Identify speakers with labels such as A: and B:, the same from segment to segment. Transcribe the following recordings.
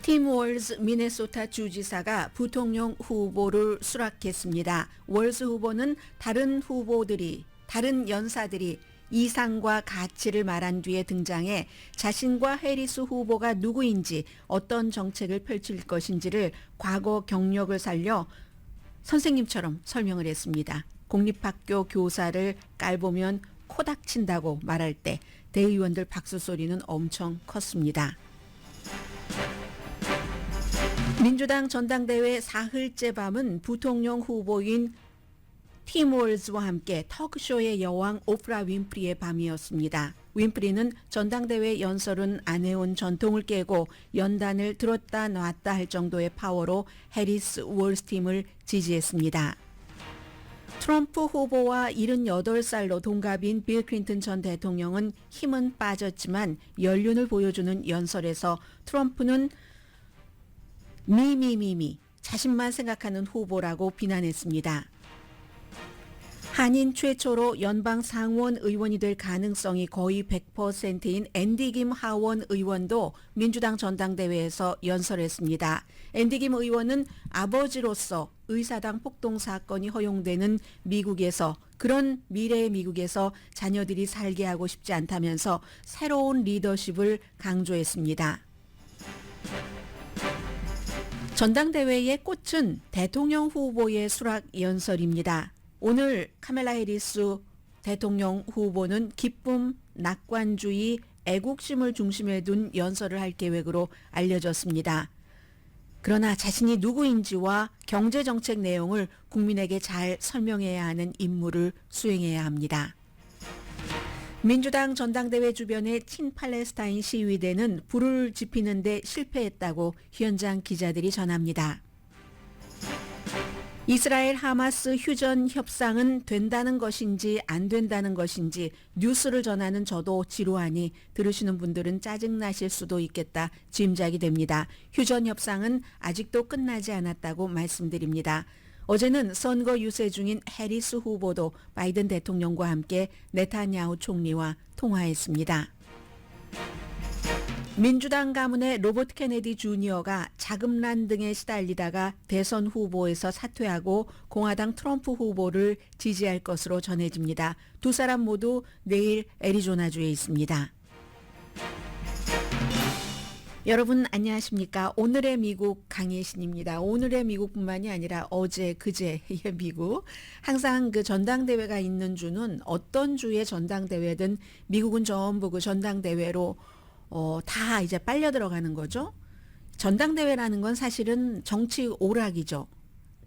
A: 팀 월즈 미네소타 주지사가 부통령 후보를 수락했습니다. 월즈 후보는 다른 연사들이 이상과 가치를 말한 뒤에 등장해 자신과 해리스 후보가 누구인지 어떤 정책을 펼칠 것인지를 과거 경력을 살려 선생님처럼 설명을 했습니다. 공립학교 교사를 깔보면 코닥친다고 말할 때 대의원들 박수 소리는 엄청 컸습니다. 민주당 전당대회 사흘째 밤은 부통령 후보인 팀 월즈와 함께 터크쇼의 여왕 오프라 윈프리의 밤이었습니다. 윈프리는 전당대회 연설은 안 해온 전통을 깨고 연단을 들었다 놨다 할 정도의 파워로 해리스 월즈 팀을 지지했습니다. 트럼프 후보와 78살로 동갑인 빌 클린턴 전 대통령은 힘은 빠졌지만 연륜을 보여주는 연설에서 트럼프는 자신만 생각하는 후보라고 비난했습니다. 한인 최초로 연방 상원 의원이 될 가능성이 거의 100%인 앤디 김 하원 의원도 민주당 전당대회에서 연설했습니다. 앤디 김 의원은 아버지로서 의사당 폭동 사건이 허용되는 그런 미래의 미국에서 자녀들이 살게 하고 싶지 않다면서 새로운 리더십을 강조했습니다. 전당대회의 꽃은 대통령 후보의 수락 연설입니다. 오늘 카멜라 해리스 대통령 후보는 기쁨, 낙관주의, 애국심을 중심에 둔 연설을 할 계획으로 알려졌습니다. 그러나 자신이 누구인지와 경제정책 내용을 국민에게 잘 설명해야 하는 임무를 수행해야 합니다. 민주당 전당대회 주변의 친팔레스타인 시위대는 불을 지피는 데 실패했다고 현장 기자들이 전합니다. 이스라엘 하마스 휴전 협상은 된다는 것인지 안 된다는 것인지 뉴스를 전하는 저도 지루하니 들으시는 분들은 짜증나실 수도 있겠다 짐작이 됩니다. 휴전 협상은 아직도 끝나지 않았다고 말씀드립니다. 어제는 선거 유세 중인 해리스 후보도 바이든 대통령과 함께 네타냐후 총리와 통화했습니다. 민주당 가문의 로버트 케네디 주니어가 자금난 등에 시달리다가 대선 후보에서 사퇴하고 공화당 트럼프 후보를 지지할 것으로 전해집니다. 두 사람 모두 내일 애리조나주에 있습니다. 여러분 안녕하십니까? 오늘의 미국 강예신입니다. 오늘의 미국뿐만이 아니라 어제 그제의 미국. 항상 그 전당대회가 있는 주는 어떤 주의 전당대회든 미국은 전부 그 전당대회로 다 이제 빨려 들어가는 거죠. 전당대회라는 건 사실은 정치 오락이죠.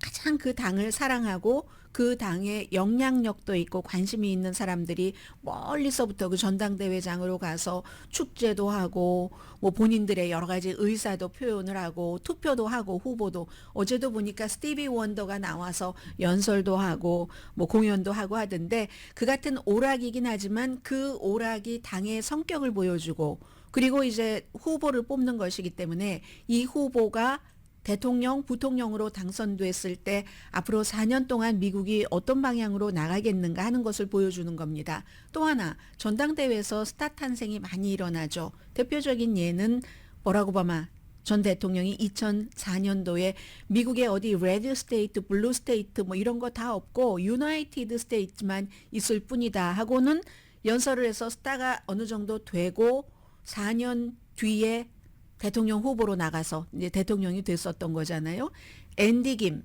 A: 가장 그 당을 사랑하고 그 당에 영향력도 있고 관심이 있는 사람들이 멀리서부터 그 전당대회장으로 가서 축제도 하고 뭐 본인들의 여러 가지 의사도 표현을 하고 투표도 하고 후보도 어제도 보니까 스티비 원더가 나와서 연설도 하고 뭐 공연도 하고 하던데 그 같은 오락이긴 하지만 그 오락이 당의 성격을 보여주고 그리고 이제 후보를 뽑는 것이기 때문에 이 후보가 대통령, 부통령으로 당선됐을 때 앞으로 4년 동안 미국이 어떤 방향으로 나가겠는가 하는 것을 보여주는 겁니다. 또 하나 전당대회에서 스타 탄생이 많이 일어나죠. 대표적인 예는 버락 오바마 전 대통령이 2004년도에 미국의 어디 레드 스테이트, 블루 스테이트 뭐 이런 거 다 없고 유나이티드 스테이트만 있을 뿐이다 하고는 연설을 해서 스타가 어느 정도 되고 4년 뒤에 대통령 후보로 나가서 이제 대통령이 됐었던 거잖아요. 앤디 김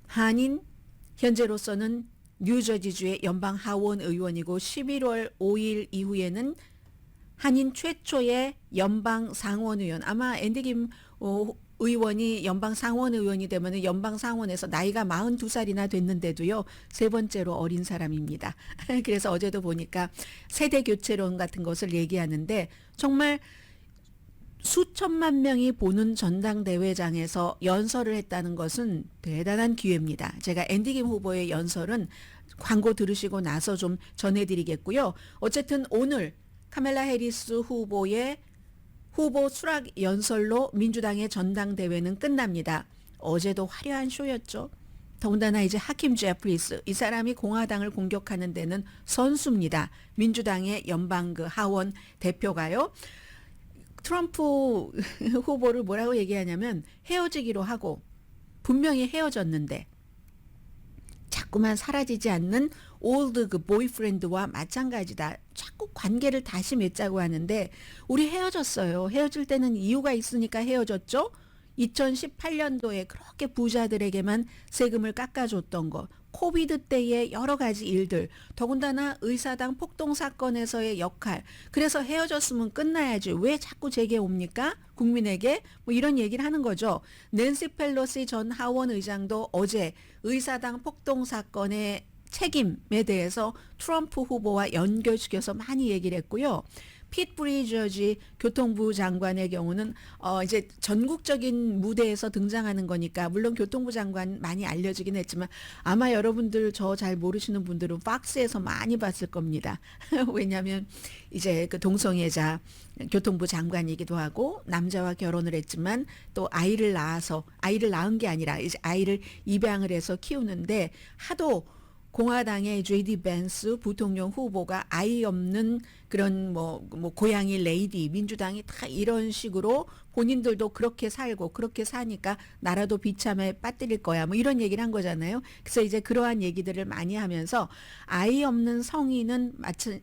A: 한인 현재로서는 뉴저지주의 연방 하원 의원이고 11월 5일 이후에는 한인 최초의 연방 상원 의원 아마 앤디 김 의원이 연방 상원 의원이 되면 연방 상원에서 나이가 42살이나 됐는데도요. 세 번째로 어린 사람입니다. 그래서 어제도 보니까 세대 교체론 같은 것을 얘기하는데 정말 수천만 명이 보는 전당대회장에서 연설을 했다는 것은 대단한 기회입니다. 제가 앤디 김 후보의 연설은 광고 들으시고 나서 좀 전해드리겠고요. 어쨌든 오늘 카멜라 해리스 후보의 후보 수락 연설로 민주당의 전당대회는 끝납니다. 어제도 화려한 쇼였죠. 더군다나 이제 하킴 제프리스 이 사람이 공화당을 공격하는 데는 선수입니다. 민주당의 연방 그 하원 대표가요. 트럼프 후보를 뭐라고 얘기하냐면 헤어지기로 하고 분명히 헤어졌는데 자꾸만 사라지지 않는 올드 그 보이프렌드와 마찬가지다. 자꾸 관계를 다시 맺자고 하는데 우리 헤어졌어요. 헤어질 때는 이유가 있으니까 헤어졌죠. 2018년도에 그렇게 부자들에게만 세금을 깎아줬던 것, 코비드 때의 여러 가지 일들, 더군다나 의사당 폭동 사건에서의 역할. 그래서 헤어졌으면 끝나야지. 왜 자꾸 제게 옵니까? 국민에게 뭐 이런 얘기를 하는 거죠. 낸시 펠로시 전 하원 의장도 어제 의사당 폭동 사건의 책임에 대해서 트럼프 후보와 연결시켜서 많이 얘기를 했고요. 핏 브리저지 교통부 장관의 경우는 이제 전국적인 무대에서 등장하는 거니까 물론 교통부 장관 많이 알려지긴 했지만 아마 여러분들 저 잘 모르시는 분들은 팍스에서 많이 봤을 겁니다. 왜냐하면 이제 그 동성애자 교통부 장관이기도 하고 남자와 결혼을 했지만 또 아이를 낳은 게 아니라 이제 아이를 입양을 해서 키우는데 하도 공화당의 JD 벤스 부통령 후보가 아이 없는 그런 뭐 고양이 레이디, 민주당이 다 이런 식으로 본인들도 그렇게 살고 그렇게 사니까 나라도 비참에 빠뜨릴 거야. 뭐 이런 얘기를 한 거잖아요. 그래서 이제 그러한 얘기들을 많이 하면서 아이 없는 성인은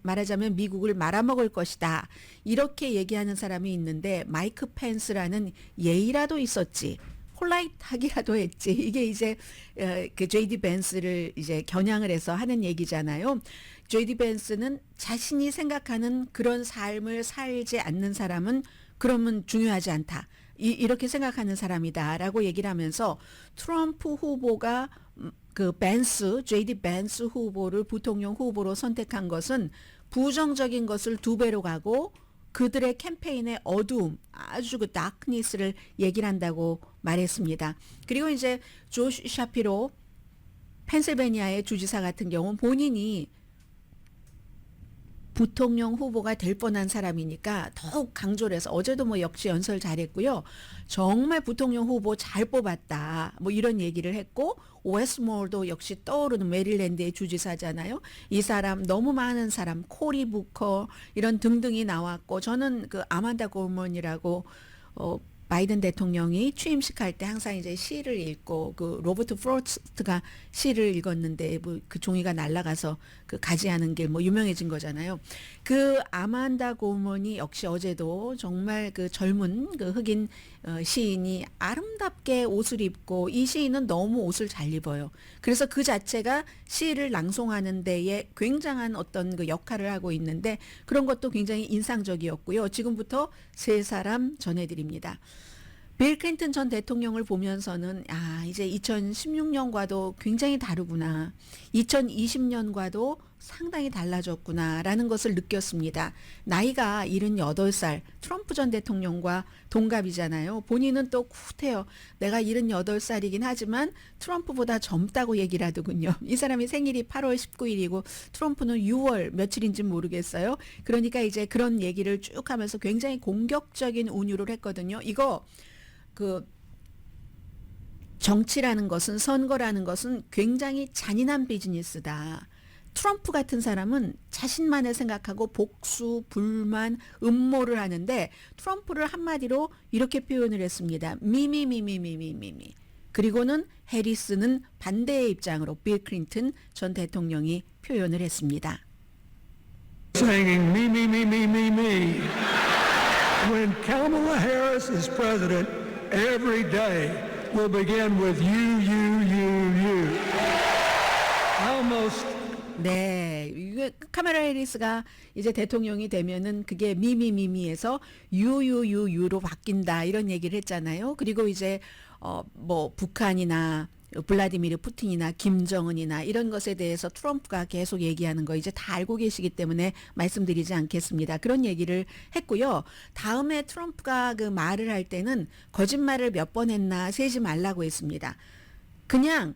A: 말하자면 미국을 말아먹을 것이다. 이렇게 얘기하는 사람이 있는데 마이크 펜스라는 예의라도 있었지. 폴라이트하기라도 했지. 이게 이제 그 JD 벤스를 이제 겨냥을 해서 하는 얘기잖아요. JD 벤스는 자신이 생각하는 그런 삶을 살지 않는 사람은 그러면 중요하지 않다. 이렇게 생각하는 사람이다라고 얘기를 하면서 트럼프 후보가 그 벤스, JD 벤스 후보를 부통령 후보로 선택한 것은 부정적인 것을 두 배로 가고 그들의 캠페인의 어두움, 아주 그 다크니스를 얘기를 한다고 말했습니다. 그리고 이제 조시 샤피로 펜실베니아의 주지사 같은 경우는 본인이 부통령 후보가 될 뻔한 사람이니까 더욱 강조를 해서 어제도 뭐 역시 연설 잘했고요. 정말 부통령 후보 잘 뽑았다. 뭐 이런 얘기를 했고 웨스트몰도 역시 떠오르는 메릴랜드의 주지사잖아요. 이 사람 너무 많은 사람 코리 부커 이런 등등이 나왔고 저는 그 아만다 골먼이라고 바이든 대통령이 취임식 할 때 항상 이제 시를 읽고 그 로버트 프로스트가 시를 읽었는데 뭐 그 종이가 날아가서 그 가지하는 길 뭐 유명해진 거잖아요. 그 아만다 고먼이 역시 어제도 정말 그 젊은 그 흑인 시인이 아름답게 옷을 입고 이 시인은 너무 옷을 잘 입어요. 그래서 그 자체가 시를 낭송하는 데에 굉장한 어떤 그 역할을 하고 있는데 그런 것도 굉장히 인상적이었고요. 지금부터 세 사람 전해드립니다. 빌 클린턴 전 대통령을 보면서는 이제 2016년과도 굉장히 다르구나. 2020년과도 상당히 달라졌구나라는 것을 느꼈습니다. 나이가 78살, 트럼프 전 대통령과 동갑이잖아요. 본인은 또 쿨해요. 내가 78살이긴 하지만 트럼프보다 젊다고 얘기를 하더군요. 이 사람이 생일이 8월 19일이고 트럼프는 6월 며칠인지 모르겠어요. 그러니까 이제 그런 얘기를 쭉 하면서 굉장히 공격적인 운유를 했거든요. 이거 그 정치라는 것은 선거라는 것은 굉장히 잔인한 비즈니스다. 트럼프 같은 사람은 자신만을 생각하고 복수, 불만, 음모를 하는데 트럼프를 한마디로 이렇게 표현을 했습니다. 미미미미미미미미. 그리고는 해리스는 반대의 입장으로 빌 클린턴 전 대통령이 표현을 했습니다.
B: Singing me, me, me, me, me, me. When Kamala Harris is president, every day will begin with you, you, you, you. Almost.
A: 네, 이게 카메라 해리스가 이제 대통령이 되면은 그게 미미미미에서 유유유유로 바뀐다 이런 얘기를 했잖아요. 그리고 이제 뭐 북한이나 블라디미르 푸틴이나 김정은이나 이런 것에 대해서 트럼프가 계속 얘기하는 거 이제 다 알고 계시기 때문에 말씀드리지 않겠습니다. 그런 얘기를 했고요. 다음에 트럼프가 그 말을 할 때는 거짓말을 몇 번 했나 세지 말라고 했습니다. 그냥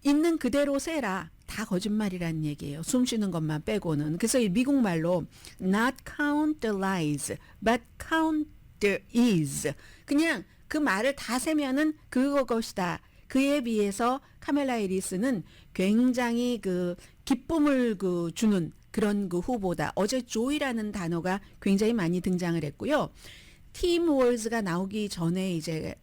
A: 있는 그대로 세라. 다 거짓말이라는 얘기예요. 숨 쉬는 것만 빼고는. 그래서 이 미국 말로 not count the lies, but count the is. 그냥 그 말을 다 세면은 그것이다. 그에 비해서 카멜라 해리스는 굉장히 그 기쁨을 그 주는 그런 그 후보다. 어제 조이라는 단어가 굉장히 많이 등장을 했고요. 팀 월즈가 나오기 전에 이제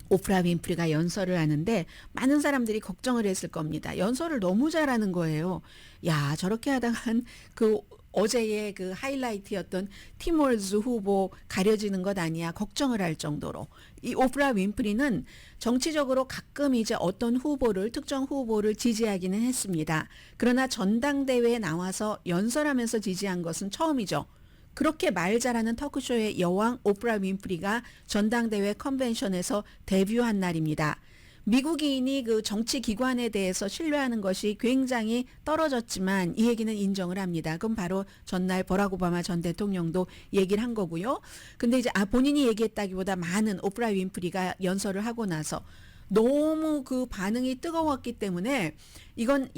A: 오프라 윈프리가 연설을 하는데 많은 사람들이 걱정을 했을 겁니다. 연설을 너무 잘하는 거예요. 야, 저렇게 하다간 그 어제의 그 하이라이트였던 팀 월즈 후보 가려지는 것 아니야 걱정을 할 정도로 이 오프라 윈프리는 정치적으로 가끔 이제 어떤 후보를 특정 후보를 지지하기는 했습니다. 그러나 전당대회에 나와서 연설하면서 지지한 것은 처음이죠. 그렇게 말 잘하는 터크쇼의 여왕 오프라 윈프리가 전당대회 컨벤션에서 데뷔한 날입니다. 미국인이 그 정치 기관에 대해서 신뢰하는 것이 굉장히 떨어졌지만 이 얘기는 인정을 합니다. 그럼 바로 전날 버락 오바마 전 대통령도 얘기를 한 거고요. 근데 이제 본인이 얘기했다기보다 많은 오프라 윈프리가 연설을 하고 나서 너무 그 반응이 뜨거웠기 때문에 이건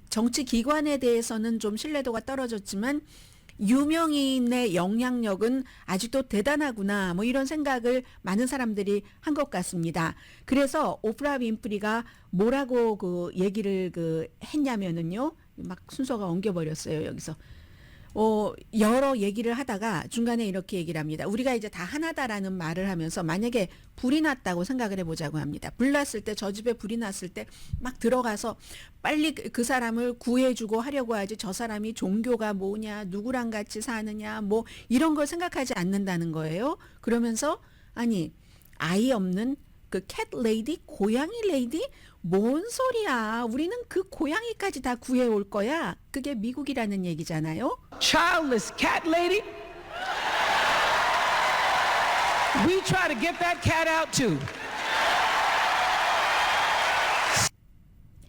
A: 정치 기관에 대해서는 좀 신뢰도가 떨어졌지만 유명인의 영향력은 아직도 대단하구나 뭐 이런 생각을 많은 사람들이 한 것 같습니다. 그래서 오프라 윈프리가 뭐라고 그 얘기를 했냐면은요. 막 순서가 엉겨버렸어요 여기서. 여러 얘기를 하다가 중간에 이렇게 얘기를 합니다. 우리가 이제 다 하나다라는 말을 하면서 만약에 불이 났다고 생각을 해보자고 합니다. 불 났을 때 저 집에 불이 났을 때 막 들어가서 빨리 그 사람을 구해주고 하려고 하지 저 사람이 종교가 뭐냐 누구랑 같이 사느냐 뭐 이런 걸 생각하지 않는다는 거예요. 그러면서 아니 아이 없는 그 캣 레이디 고양이 레이디 뭔 소리야 우리는 그 고양이까지 다 구해올 거야. 그게 미국이라는 얘기잖아요.
C: Childless cat lady. We try to get that cat out too.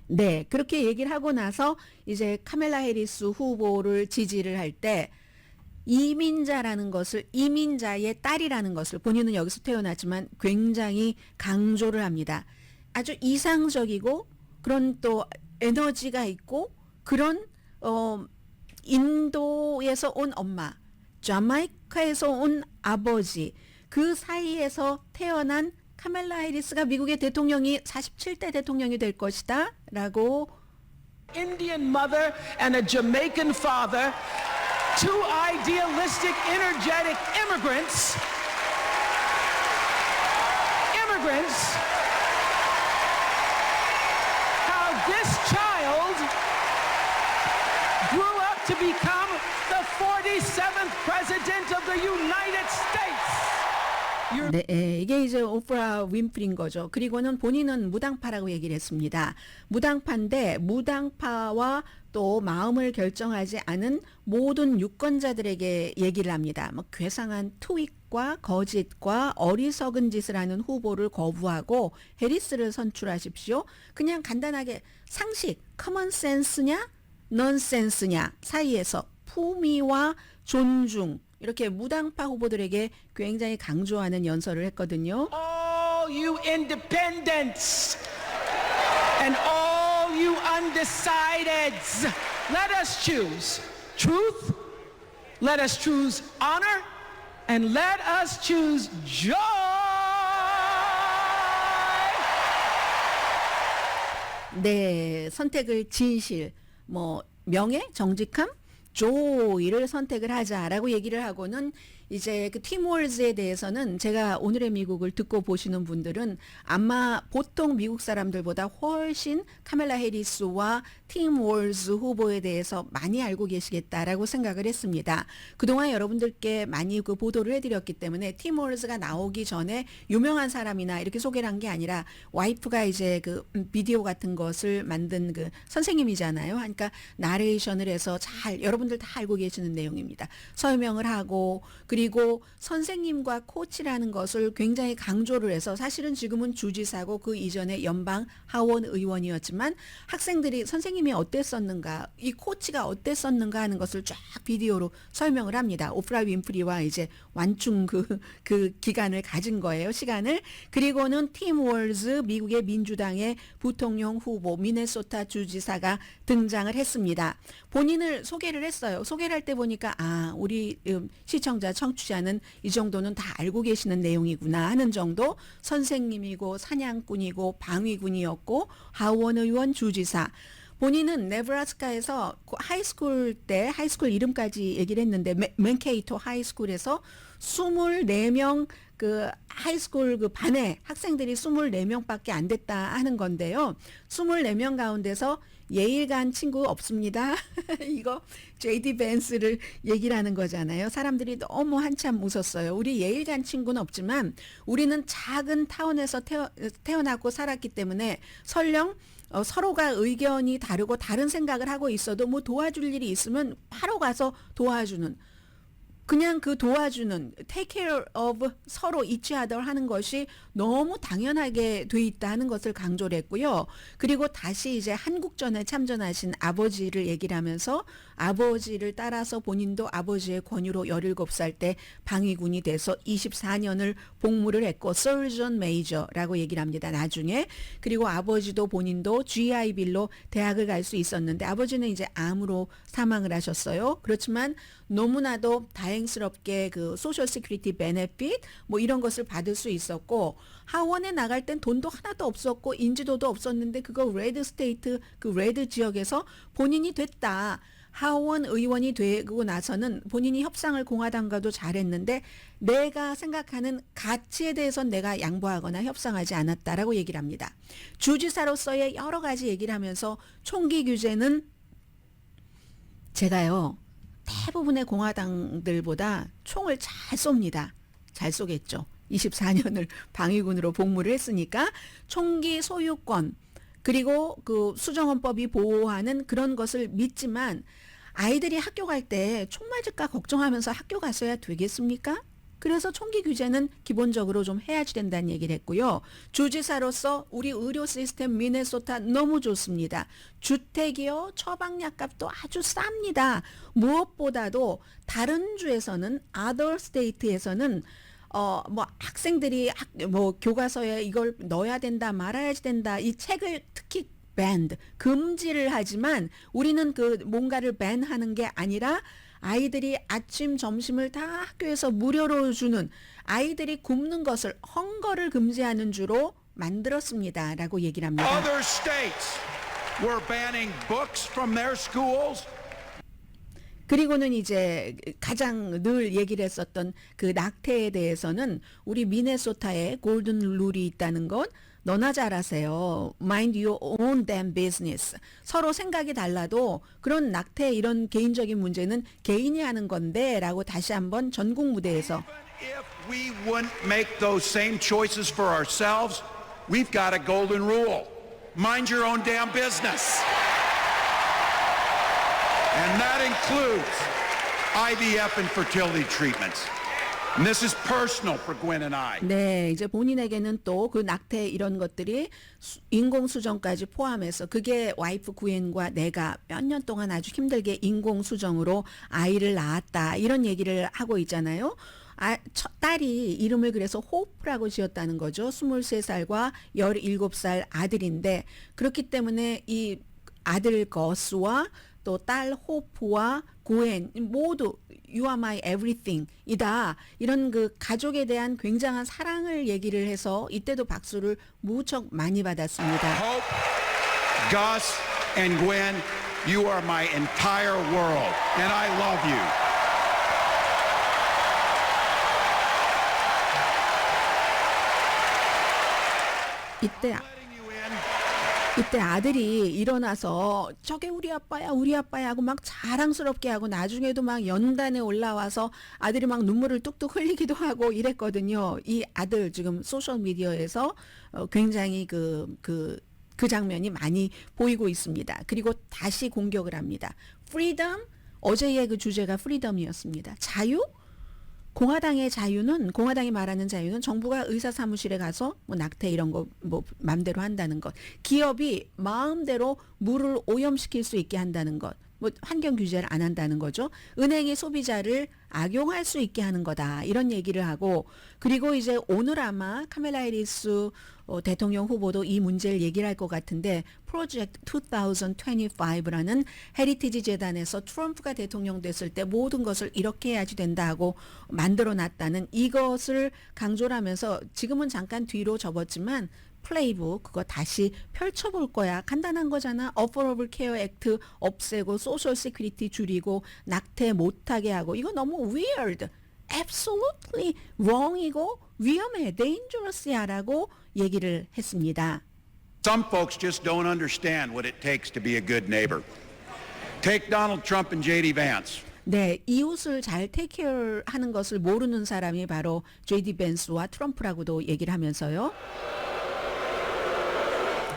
A: 네, 그렇게 얘기를 하고 나서 이제 카멜라 해리스 후보를 지지를 할 때 이민자라는 것을 이민자의 딸이라는 것을 본인은 여기서 태어났지만 굉장히 강조를 합니다. 아주 이상적이고 그런 또 에너지가 있고 그런 인도에서 온 엄마, 자마이카에서 온 아버지 그 사이에서 태어난 카멜라 해리스가 미국의 대통령이 47대 대통령이 될 것이다 라고
C: Indian mother and a Jamaican father, two idealistic, energetic immigrants. How this child grew up to become the 47th president of the United States.
A: 네, 이게 이제 오프라 윈프리인 거죠. 그리고는 본인은 무당파라고 얘기를 했습니다. 무당파인데 무당파와 또 마음을 결정하지 않은 모든 유권자들에게 얘기를 합니다. 뭐 괴상한 트윗과 거짓과 어리석은 짓을 하는 후보를 거부하고 해리스를 선출하십시오. 그냥 간단하게 상식, 커먼 센스냐, 넌센스냐 사이에서 품위와 존중 이렇게 무당파 후보들에게 굉장히 강조하는 연설을 했거든요.
C: All you independents and all you undecideds, let us choose truth, let us choose honor, and let us choose joy.
A: 네, 선택을 진실, 뭐 명예, 정직함, 조이를 선택을 하자라고 얘기를 하고는 이제 그 팀 월즈에 대해서는 제가 오늘의 미국을 듣고 보시는 분들은 아마 보통 미국 사람들보다 훨씬 카멜라 해리스와 팀 월즈 후보에 대해서 많이 알고 계시겠다라고 생각을 했습니다. 그동안 여러분들께 많이 그 보도를 해드렸기 때문에 팀 월즈가 나오기 전에 유명한 사람이나 이렇게 소개를 한 게 아니라 와이프가 이제 그 비디오 같은 것을 만든 그 선생님이잖아요. 그러니까 나레이션을 해서 잘 여러분들 다 알고 계시는 내용입니다. 설명을 하고 그리고 선생님과 코치라는 것을 굉장히 강조를 해서 사실은 지금은 주지사고 그 이전에 연방 하원 의원이었지만 학생들이 선생님이 어땠었는가 이 코치가 어땠었는가 하는 것을 쫙 비디오로 설명을 합니다. 오프라 윈프리와 이제 완충 그 기간을 가진 거예요. 시간을. 그리고는 팀 월즈 미국의 민주당의 부통령 후보 미네소타 주지사가 등장을 했습니다. 본인을 소개를 했어요. 소개를 할 때 보니까 우리 시청자 청취자는 이 정도는 다 알고 계시는 내용이구나 하는 정도 선생님이고 사냥꾼이고 방위군이었고 하원 의원 주지사 본인은 네브라스카에서 하이스쿨 때 하이스쿨 이름까지 얘기를 했는데 맨케이토 하이스쿨에서 24명 그 하이스쿨 그 반에 학생들이 24명밖에 안 됐다 하는 건데요. 24명 가운데서 예일 간 친구 없습니다. 이거 JD 벤스를 얘기를 하는 거잖아요. 사람들이 너무 한참 웃었어요. 우리 예일 간 친구는 없지만 우리는 작은 타운에서 태어나고 살았기 때문에 설령 서로가 의견이 다르고 다른 생각을 하고 있어도 뭐 도와줄 일이 있으면 바로 가서 도와주는, 그냥 그 도와주는 take care of 서로 each other 하는 것이 너무 당연하게 돼 있다 하는 것을 강조를 했고요. 그리고 다시 이제 한국전에 참전하신 아버지를 얘기를 하면서 아버지를 따라서 본인도 아버지의 권유로 17살 때 방위군이 돼서 24년을 복무를 했고 Surgeon Major라고 얘기를 합니다. 나중에. 그리고 아버지도 본인도 GI 빌로 대학을 갈 수 있었는데 아버지는 이제 암으로 사망을 하셨어요. 그렇지만 너무나도 다행스럽게 그 소셜 시큐리티 베네핏 뭐 이런 것을 받을 수 있었고 하원에 나갈 땐 돈도 하나도 없었고 인지도도 없었는데 그거 레드 스테이트 그 레드 지역에서 본인이 됐다. 하원 의원이 되고 나서는 본인이 협상을 공화당과도 잘했는데 내가 생각하는 가치에 대해서는 내가 양보하거나 협상하지 않았다라고 얘기를 합니다. 주지사로서의 여러 가지 얘기를 하면서 총기 규제는 제가요. 대부분의 공화당들보다 총을 잘 쏩니다. 잘 쏘겠죠. 24년을 방위군으로 복무를 했으니까 총기 소유권 그리고 그 수정헌법이 보호하는 그런 것을 믿지만 아이들이 학교 갈 때 총 맞을까 걱정하면서 학교 갔어야 되겠습니까? 그래서 총기 규제는 기본적으로 좀 해야지 된다는 얘기를 했고요. 주지사로서 우리 의료 시스템 미네소타 너무 좋습니다. 주택이요, 처방약값도 아주 쌉니다. 무엇보다도 다른 주에서는 other state에서는 뭐 학생들이 뭐 교과서에 이걸 넣어야 된다, 말아야지 된다. 이 책을 특히 banned, 금지를 하지만 우리는 그 뭔가를 ban하는 게 아니라 아이들이 아침, 점심을 다 학교에서 무료로 주는 아이들이 굶는 것을 헝거를 금지하는 주로 만들었습니다. 라고 얘기를 합니다.
D: Other states were banning books from their schools.
A: 그리고는 이제 가장 늘 얘기를 했었던 그 낙태에 대해서는 우리 미네소타에 골든 룰이 있다는 것 너나 잘 아세요. Mind your own damn business. 서로 생각이 달라도 그런 낙태 이런 개인적인 문제는 개인이 하는 건데 라고 다시 한번 전국 무대에서
D: Even if we wouldn't make those same choices for ourselves, we've got a golden rule. Mind your own damn business. And that includes IVF and fertility treatments. And this is personal for Gwen and I.
A: 네, 이제 본인에게는 또 그 낙태 이런 것들이 인공수정까지 포함해서 그게 와이프 구엔과 내가 몇 년 동안 아주 힘들게 인공수정으로 아이를 낳았다 이런 얘기를 하고 있잖아요. 딸이 이름을 그래서 호프라고 지었다는 거죠. 23살과 17살 아들인데 그렇기 때문에 이 아들 거스와 또 딸 호프와 구엔 모두 You are my everything 이다. 이런 그 가족에 대한 굉장한 사랑을 얘기를 해서 이때도 박수를 무척 많이 받았습니다.
D: Hope, Gus, and Gwen, you are my entire world, and I love you.
A: 이때 아들이 일어나서 저게 우리 아빠야 하고 막 자랑스럽게 하고 나중에도 막 연단에 올라와서 아들이 막 눈물을 뚝뚝 흘리기도 하고 이랬거든요. 이 아들 지금 소셜미디어에서 굉장히 그 장면이 많이 보이고 있습니다. 그리고 다시 공격을 합니다. 프리덤, 어제의 그 주제가 프리덤이었습니다. 자유? 공화당의 자유는 공화당이 말하는 자유는 정부가 의사 사무실에 가서 뭐 낙태 이런 거 뭐 마음대로 한다는 것, 기업이 마음대로 물을 오염시킬 수 있게 한다는 것, 뭐 환경 규제를 안 한다는 거죠. 은행이 소비자를 악용할 수 있게 하는 거다 이런 얘기를 하고 그리고 이제 오늘 아마 카멜라 해리스 대통령 후보도 이 문제를 얘기를 할 것 같은데 프로젝트 2025라는 헤리티지 재단에서 트럼프가 대통령 됐을 때 모든 것을 이렇게 해야지 된다고 만들어놨다는 이것을 강조를 하면서 지금은 잠깐 뒤로 접었지만 플레이북 그거 다시 펼쳐볼 거야. 간단한 거잖아. 어포러블 케어 액트 없애고 소셜 시큐리티 줄이고 낙태 못하게 하고 이거 너무 weird. absolutely wrong이고 위험해, dangerous야라고 얘기를 했습니다.
D: Some folks just don't understand what it takes to be a good neighbor. Take Donald Trump and J.D. Vance.
A: 네, 이웃을 잘 테이크하는 것을 모르는 사람이 바로 J.D. 벤스와 트럼프라고도 얘기를 하면서요.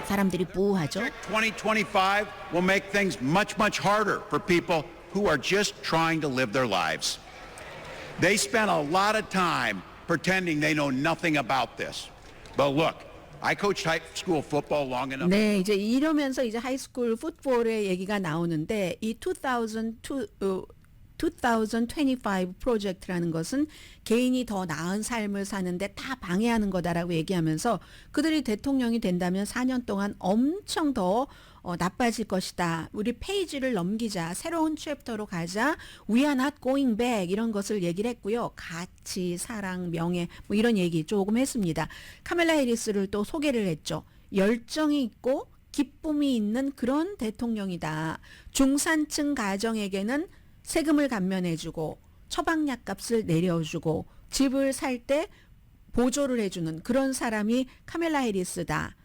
A: 사람들이 부하죠.
D: 2025 will make things much, much harder for people who are just trying to live their lives. They spend a lot of time pretending they know nothing about this. But look, I coached high school football long enough.
A: 네, 이제 이러면서 이제 하이스쿨 풋볼의 얘기가 나오는데 이 2025 프로젝트라는 것은 개인이 더 나은 삶을 사는데 다 방해하는 거다라고 얘기하면서 그들이 대통령이 된다면 4년 동안 엄청 더 나빠질 것이다. 우리 페이지를 넘기자. 새로운 챕터로 가자. We are not going back. 이런 것을 얘기를 했고요. 가치, 사랑, 명예 뭐 이런 얘기 조금 했습니다. 카멜라 해리스를 또 소개를 했죠. 열정이 있고 기쁨이 있는 그런 대통령이다. 중산층 가정에게는 세금을 감면해주고 처방약 값을 내려주고 집을 살 때 보조를 해주는 그런 사람이 카멜라 해리스다.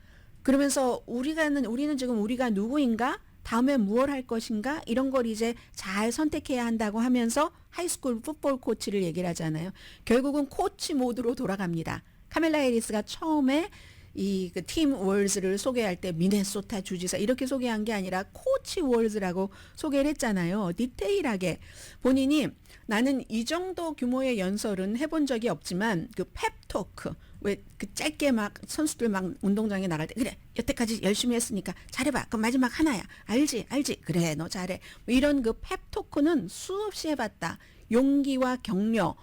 A: 그러면서 우리는 지금 우리가 누구인가? 다음에 무엇 할 것인가? 이런 걸 이제 잘 선택해야 한다고 하면서 하이스쿨 풋볼 코치를 얘기를 하잖아요. 결국은 코치 모드로 돌아갑니다. 카멜라 해리스가 처음에 이 팀 월즈를 소개할 때 미네소타 주지사 이렇게 소개한 게 아니라 코치 월즈라고 소개를 했잖아요. 디테일하게 본인이 나는 이 정도 규모의 연설은 해본 적이 없지만 그 펩토크 왜 그 짧게 막 선수들 막 운동장에 나갈 때 그래 여태까지 열심히 했으니까 잘해봐 그럼 마지막 하나야 알지 그래 너 잘해 뭐 이런 그 펩토크는 수없이 해봤다. 용기와 격려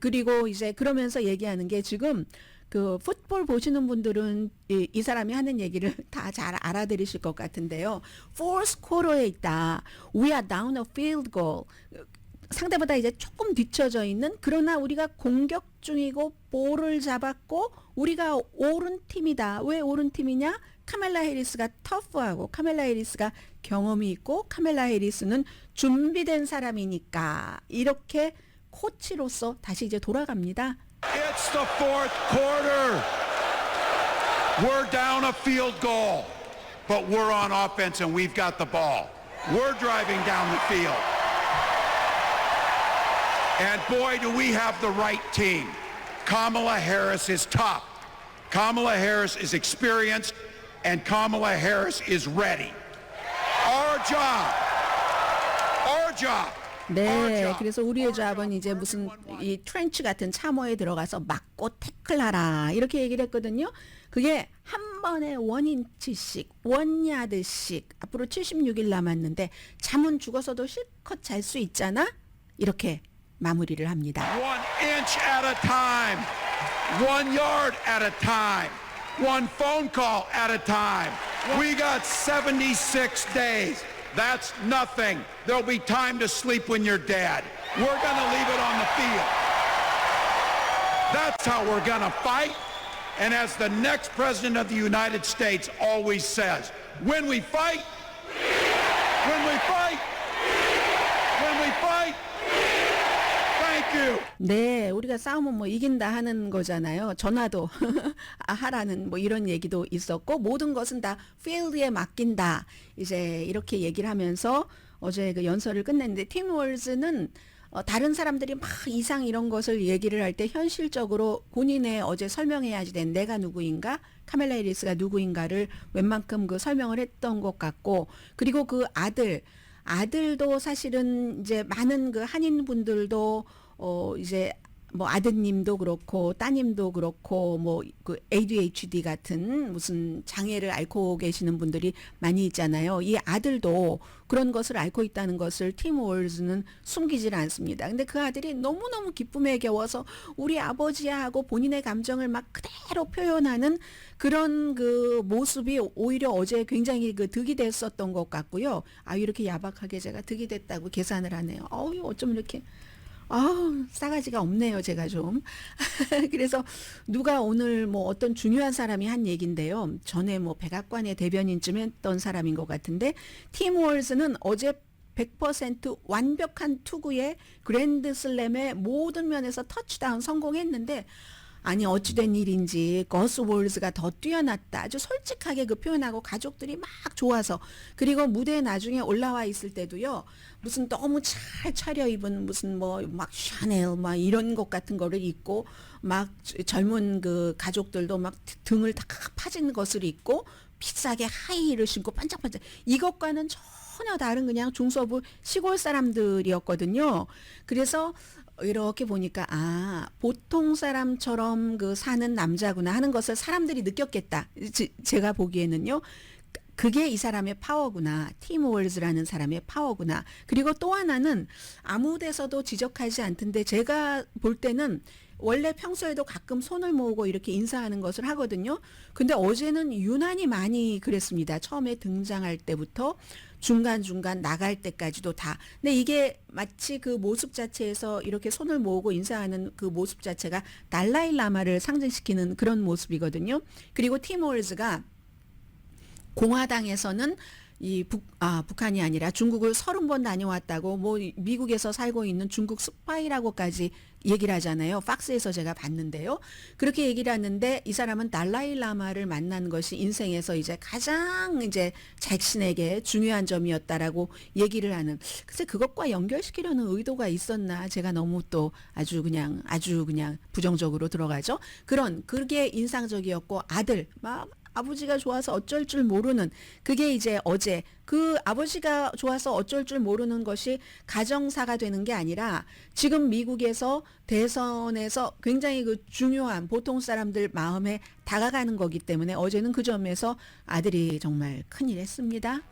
A: 그리고 이제 그러면서 얘기하는 게 지금 그 풋볼 보시는 분들은 이 사람이 하는 얘기를 다 잘 알아들으실 것 같은데요. Fourth quarter에 있다. We are down a field goal. 상대보다 이제 조금 뒤쳐져 있는 그러나 우리가 공격 중이고 볼을 잡았고 우리가 옳은 팀이다. 왜 옳은 팀이냐? 카멜라 해리스가 터프하고 카멜라 해리스가 경험이 있고 카멜라 해리스는 준비된 사람이니까 이렇게 코치로서 다시 이제 돌아갑니다.
D: It's the fourth quarter. We're down a field goal, but we're on offense and we've got the ball. We're driving down the field. And boy, do we have the right team. Kamala Harris is top. Kamala Harris is experienced, and Kamala Harris is ready. Our job.
A: 네, 그래서 우리의 잡은 이제 무슨 이 트렌치 같은 참호에 들어가서 막고 태클하라 이렇게 얘기를 했거든요. 그게 한 번에 1인치씩, 1야드씩 앞으로 76일 남았는데 잠은 죽어서도 실컷 잘 수 있잖아. 이렇게 마무리를 합니다.
D: 1 inch at a time, 1 yard at a time, 1 phone call at a time. We got 76 days. That's nothing. There'll be time to sleep when you're dead. We're going to leave it on the field. That's how we're going to fight. And as the next president of the United States always says, when we fight, thank you.
A: 네, 우리가 싸우면 뭐 이긴다 하는 거잖아요. 전화도 하라는 뭐 이런 얘기도 있었고 모든 것은 다 필드에 맡긴다. 이제 이렇게 얘기를 하면서 어제 그 연설을 끝냈는데 팀 월즈는 다른 사람들이 막 이상 이런 것을 얘기를 할 때 현실적으로 본인의 어제 설명해야지 된 내가 누구인가 카멜라 해리스가 누구인가를 웬만큼 그 설명을 했던 것 같고 그리고 그 아들도 사실은 이제 많은 그 한인 분들도 이제 뭐 아드님도 그렇고 따님도 그렇고 뭐 그 ADHD 같은 무슨 장애를 앓고 계시는 분들이 많이 있잖아요. 이 아들도 그런 것을 앓고 있다는 것을 팀 월즈는 숨기질 않습니다. 근데 그 아들이 너무너무 기쁨에 겨워서 우리 아버지야 하고 본인의 감정을 막 그대로 표현하는 그런 그 모습이 오히려 어제 굉장히 그 득이 됐었던 것 같고요. 이렇게 야박하게 제가 득이 됐다고 계산을 하네요. 어쩜 이렇게 싸가지가 없네요, 제가 좀. 그래서 누가 오늘 뭐 어떤 중요한 사람이 한 얘기인데요. 전에 뭐 백악관의 대변인쯤 했던 사람인 것 같은데, 팀 월즈는 어제 100% 완벽한 투구에 그랜드슬램의 모든 면에서 터치다운 성공했는데 아니 어찌된 일인지 거스 월즈가 더 뛰어났다. 아주 솔직하게 그 표현하고 가족들이 막 좋아서 그리고 무대에 나중에 올라와 있을 때도요. 무슨 너무 잘 차려입은 무슨 뭐 막 샤넬 막 이런 것 같은 거를 입고 막 젊은 그 가족들도 막 등을 다 파진 것을 입고 비싸게 하이힐을 신고 반짝반짝 이것과는 전혀 다른 그냥 중서부 시골 사람들이었거든요. 그래서 이렇게 보니까 아 보통 사람처럼 그 사는 남자구나 하는 것을 사람들이 느꼈겠다. 제가 보기에는요. 그게 이 사람의 파워구나. 팀 월즈라는 사람의 파워구나. 그리고 또 하나는 아무 데서도 지적하지 않던데 제가 볼 때는 원래 평소에도 가끔 손을 모으고 이렇게 인사하는 것을 하거든요. 근데 어제는 유난히 많이 그랬습니다. 처음에 등장할 때부터 중간중간 나갈 때까지도 다. 근데 이게 마치 그 모습 자체에서 이렇게 손을 모으고 인사하는 그 모습 자체가 달라이 라마를 상징시키는 그런 모습이거든요. 그리고 팀 월즈가 공화당에서는 북한이 아니라 중국을 30번 다녀왔다고 뭐 미국에서 살고 있는 중국 스파이라고까지 얘기를 하잖아요. 팍스에서 제가 봤는데요. 그렇게 얘기를 하는데 이 사람은 달라이 라마를 만난 것이 인생에서 이제 가장 이제 자신에게 중요한 점이었다라고 얘기를 하는. 글쎄 그것과 연결시키려는 의도가 있었나 제가 너무 또 아주 그냥 부정적으로 들어가죠. 그게 인상적이었고 아들 막 아버지가 좋아서 어쩔 줄 모르는 그게 이제 어제 그 아버지가 좋아서 어쩔 줄 모르는 것이 가정사가 되는 게 아니라 지금 미국에서 대선에서 굉장히 그 중요한 보통 사람들 마음에 다가가는 거기 때문에 어제는 그 점에서 아들이 정말 큰일 했습니다.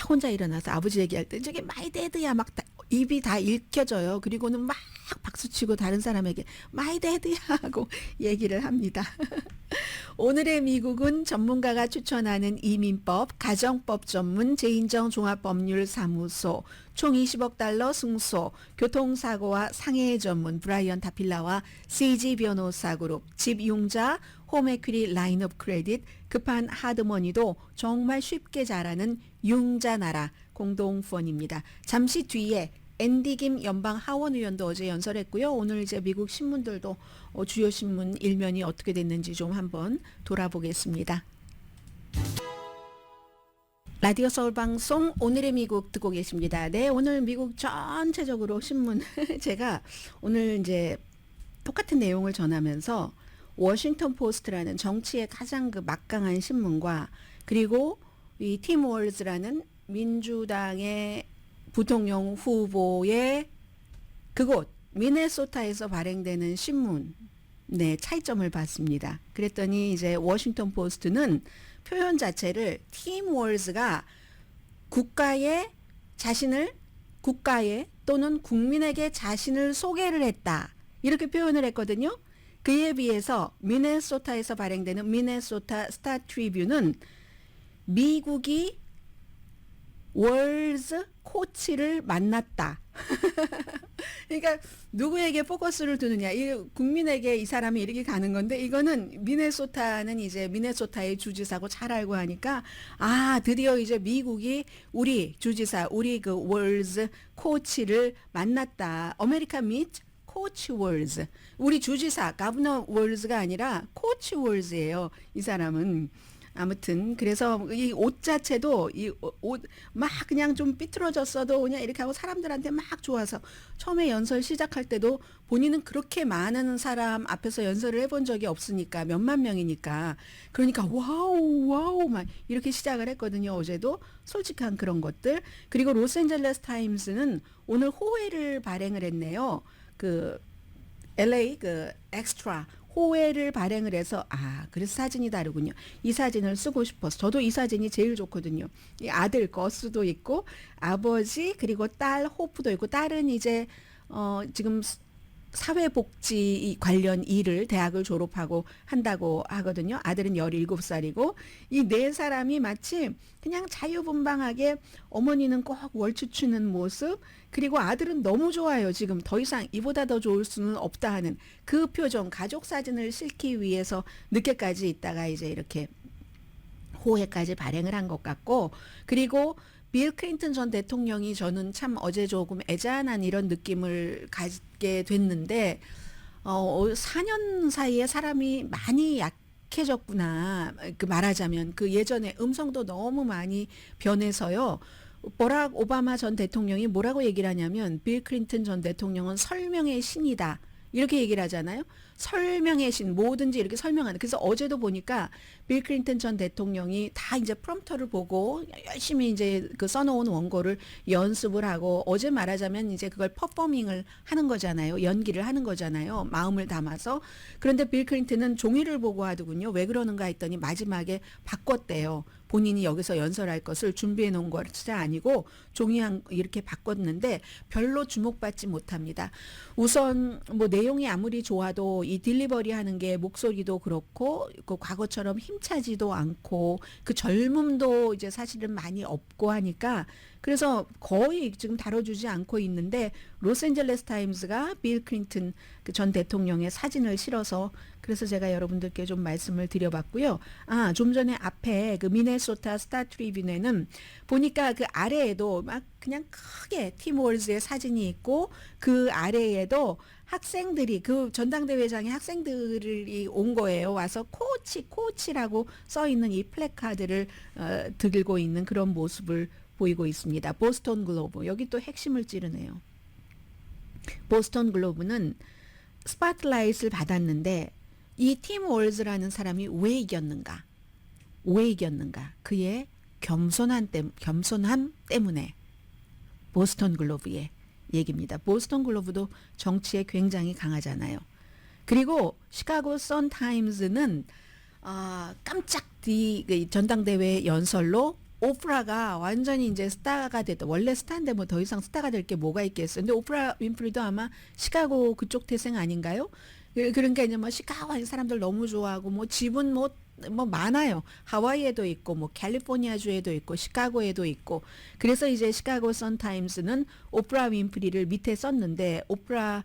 A: 혼자 일어나서 아버지 얘기할 때 저게 마이 데드야 막 입이 다 읽혀져요. 그리고는 막 박수치고 다른 사람에게 마이 데드야 하고 얘기를 합니다. 오늘의 미국은 전문가가 추천하는 이민법, 가정법 전문 제인정 종합법률사무소, 총 20억 달러 승소, 교통사고와 상해 전문 브라이언 다필라와 CG 변호사 그룹, 집융자, 홈에퀴리 라인업 크레딧, 급한 하드머니도 정말 쉽게 잘하는 융자나라 공동후원입니다. 잠시 뒤에 앤디 김 연방 하원 의원도 어제 연설했고요. 오늘 이제 미국 신문들도 주요 신문 일면이 어떻게 됐는지 좀 한번 돌아보겠습니다. 라디오 서울 방송 오늘의 미국 듣고 계십니다. 네, 오늘 미국 전체적으로 신문 제가 오늘 이제 똑같은 내용을 전하면서 워싱턴 포스트라는 정치의 가장 그 막강한 신문과 그리고 이 팀 월즈라는 민주당의 부통령 후보의 그곳 미네소타에서 발행되는 신문 네, 차이점을 봤습니다. 그랬더니 이제 워싱턴 포스트는 표현 자체를 팀 월즈가 국가에 또는 국민에게 자신을 소개를 했다. 이렇게 표현을 했거든요. 그에 비해서 미네소타에서 발행되는 미네소타 스타 트리뷴은 미국이 월즈 코치를 만났다. 그러니까 누구에게 포커스를 두느냐. 이 국민에게 이 사람이 이렇게 가는 건데 이거는 미네소타는 이제 미네소타의 주지사고 잘 알고 하니까 아 드디어 이제 미국이 우리 주지사 우리 그 월즈 코치를 만났다. 아메리카 미트 코치 월즈. 우리 주지사 가버너 월즈가 아니라 코치 월즈예요. 이 사람은. 아무튼 그래서 이 옷 자체도 이 옷 막 그냥 좀 삐뚤어졌어도 그냥 이렇게 하고 사람들한테 막 좋아서 처음에 연설 시작할 때도 본인은 그렇게 많은 사람 앞에서 연설을 해본 적이 없으니까 몇만 명이니까 그러니까 와우 막 이렇게 시작을 했거든요. 어제도 솔직한 그런 것들. 그리고 로스앤젤레스 타임스는 오늘 호회를 발행을 했네요. 그 LA 그 엑스트라 호회를 발행을 해서 그래서 사진이 다르군요. 이 사진을 쓰고 싶어서 저도 이 사진이 제일 좋거든요. 이 아들 거스도 있고 아버지 그리고 딸 호프도 있고 딸은 이제 지금 사회복지 관련 일을 대학을 졸업하고 한다고 하거든요. 아들은 17살이고 이 네 사람이 마치 그냥 자유분방하게 어머니는 꼭 월추추는 모습 그리고 아들은 너무 좋아요. 지금 더 이상 이보다 더 좋을 수는 없다 하는 그 표정 가족 사진을 실기 위해서 늦게까지 있다가 이제 이렇게 호해까지 발행을 한 것 같고, 그리고 빌 클린턴 전 대통령이 저는 참 어제 조금 애잔한 이런 느낌을 갖게 됐는데 4년 사이에 사람이 많이 약해졌구나. 그 말하자면 그 예전에 음성도 너무 많이 변해서요. 버락 오바마 전 대통령이 뭐라고 얘기를 하냐면 빌 클린턴 전 대통령은 설명의 신이다. 이렇게 얘기를 하잖아요. 설명의 신, 뭐든지 이렇게 설명하는. 그래서 어제도 보니까 빌 클린턴 전 대통령이 다 이제 프롬프터를 보고 열심히 이제 그 써놓은 원고를 연습을 하고, 어제 말하자면 이제 그걸 퍼포밍을 하는 거잖아요. 연기를 하는 거잖아요. 마음을 담아서. 그런데 빌 클린턴은 종이를 보고 하더군요. 왜 그러는가 했더니 마지막에 바꿨대요. 본인이 여기서 연설할 것을 준비해 놓은 것이 아니고 종이 이렇게 바꿨는데 별로 주목받지 못합니다. 우선 뭐 내용이 아무리 좋아도 이 딜리버리 하는 게 목소리도 그렇고 그 과거처럼 힘차지도 않고 그 젊음도 이제 사실은 많이 없고 하니까, 그래서 거의 지금 다뤄주지 않고 있는데, 로스앤젤레스 타임스가 빌 클린턴 그 전 대통령의 사진을 실어서, 그래서 제가 여러분들께 좀 말씀을 드려봤고요. 좀 전에 앞에 그 미네소타 스타 트리뷴에는 보니까 그 아래에도 막 그냥 크게 팀 월즈의 사진이 있고, 그 아래에도 학생들이, 그 전당대회장에 학생들이 온 거예요. 와서 코치라고 써 있는 이 플래카드를 들고 있는 그런 모습을 보이고 있습니다. 보스턴 글로브, 여기 또 핵심을 찌르네요. 보스턴 글로브는 스팟라이트를 받았는데 이 팀 월즈라는 사람이 왜 이겼는가? 그의 겸손함 때문에. 보스턴 글로브의 얘기입니다. 보스턴 글로브도 정치에 굉장히 강하잖아요. 그리고 시카고 선 타임즈는 깜짝 전당대회 연설로 오프라가 완전히 이제 스타가 됐다. 원래 스타인데 뭐 더 이상 스타가 될 게 뭐가 있겠어요. 근데 오프라 윈프리도 아마 시카고 그쪽 태생 아닌가요? 그러니까 이제 뭐 시카고 사람들 너무 좋아하고 뭐 집은 뭐 많아요. 하와이에도 있고 뭐 캘리포니아주에도 있고 시카고에도 있고. 그래서 이제 시카고 선 타임스는 오프라 윈프리를 밑에 썼는데 오프라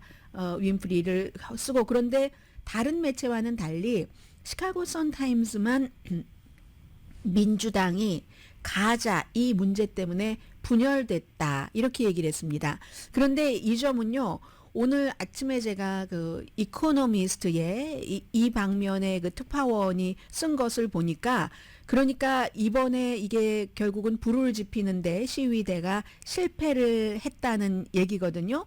A: 윈프리를 쓰고, 그런데 다른 매체와는 달리 시카고 선 타임스만 민주당이 가자 이 문제 때문에 분열됐다 이렇게 얘기를 했습니다. 그런데 이 점은요, 오늘 아침에 제가 그 이코노미스트의 이 방면의 그 특파원이 쓴 것을 보니까, 그러니까 이번에 이게 결국은 불을 지피는데 시위대가 실패를 했다는 얘기거든요.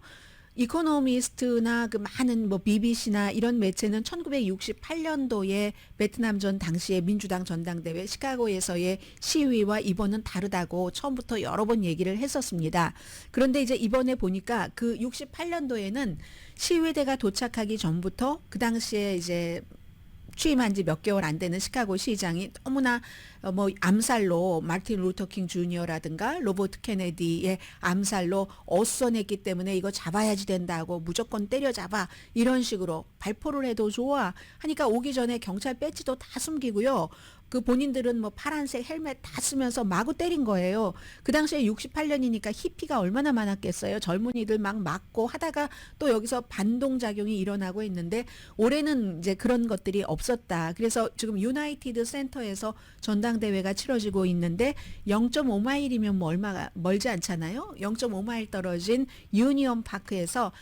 A: 이코노미스트나 그 많은 뭐 BBC나 이런 매체는 1968년도에 베트남전 당시에 민주당 전당대회 시카고에서의 시위와 이번은 다르다고 처음부터 여러 번 얘기를 했었습니다. 그런데 이제 이번에 보니까 그 68년도에는 시위대가 도착하기 전부터 그 당시에 이제 취임한 지 몇 개월 안 되는 시카고 시장이 너무나 뭐 암살로 마틴 루터 킹 주니어라든가 로버트 케네디의 암살로 어수선했기 때문에 이거 잡아야지 된다고 무조건 때려잡아 이런 식으로 발포를 해도 좋아 하니까 오기 전에 경찰 배지도 다 숨기고요. 그 본인들은 뭐 파란색 헬멧 다 쓰면서 마구 때린 거예요. 그 당시에 68년이니까 히피가 얼마나 많았겠어요. 젊은이들 막 맞고 하다가 또 여기서 반동작용이 일어나고 있는데, 올해는 이제 그런 것들이 없었다. 그래서 지금 유나이티드 센터에서 전당대회가 치러지고 있는데 0.5마일이면 뭐 얼마가 멀지 않잖아요. 0.5마일 떨어진 유니온 파크에서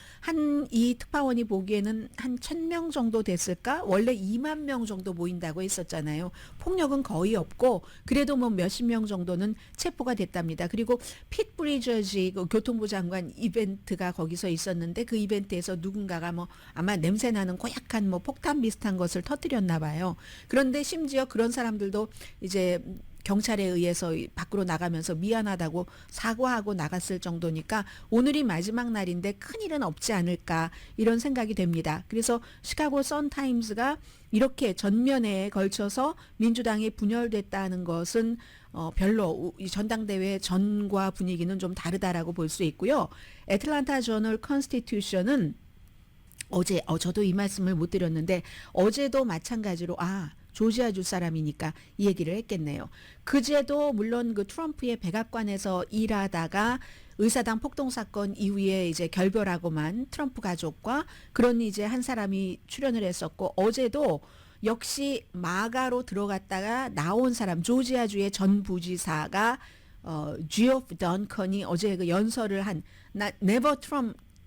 A: 이 특파원이 보기에는 한 1,000명 정도 됐을까? 원래 2만 명 정도 모인다고 했었잖아요. 폭력은 거의 없고 그래도 뭐 몇십 명 정도는 체포가 됐답니다. 그리고 핏 브리저지 교통부 장관 이벤트가 거기서 있었는데 그 이벤트에서 누군가가 뭐 아마 냄새나는 고약한 뭐 폭탄 비슷한 것을 터뜨렸나 봐요. 그런데 심지어 그런 사람들도 이제 경찰에 의해서 밖으로 나가면서 미안하다고 사과하고 나갔을 정도니까 오늘이 마지막 날인데 큰일은 없지 않을까 이런 생각이 됩니다. 그래서 시카고 선타임스가 이렇게 전면에 걸쳐서 민주당이 분열됐다는 것은 별로 이 전당대회 전과 분위기는 좀 다르다라고 볼 수 있고요. 애틀란타 저널 컨스티튜션은 어제 저도 이 말씀을 못 드렸는데 어제도 마찬가지로 조지아주 사람이니까 이 얘기를 했겠네요. 그제도 물론 그 트럼프의 백악관에서 일하다가 의사당 폭동 사건 이후에 이제 결별하고만 트럼프 가족과 그런 이제 한 사람이 출연을 했었고, 어제도 역시 마가로 들어갔다가 나온 사람 조지아주의 전 부지사가 지오프 던컨이 어제 그 연설을 한 네버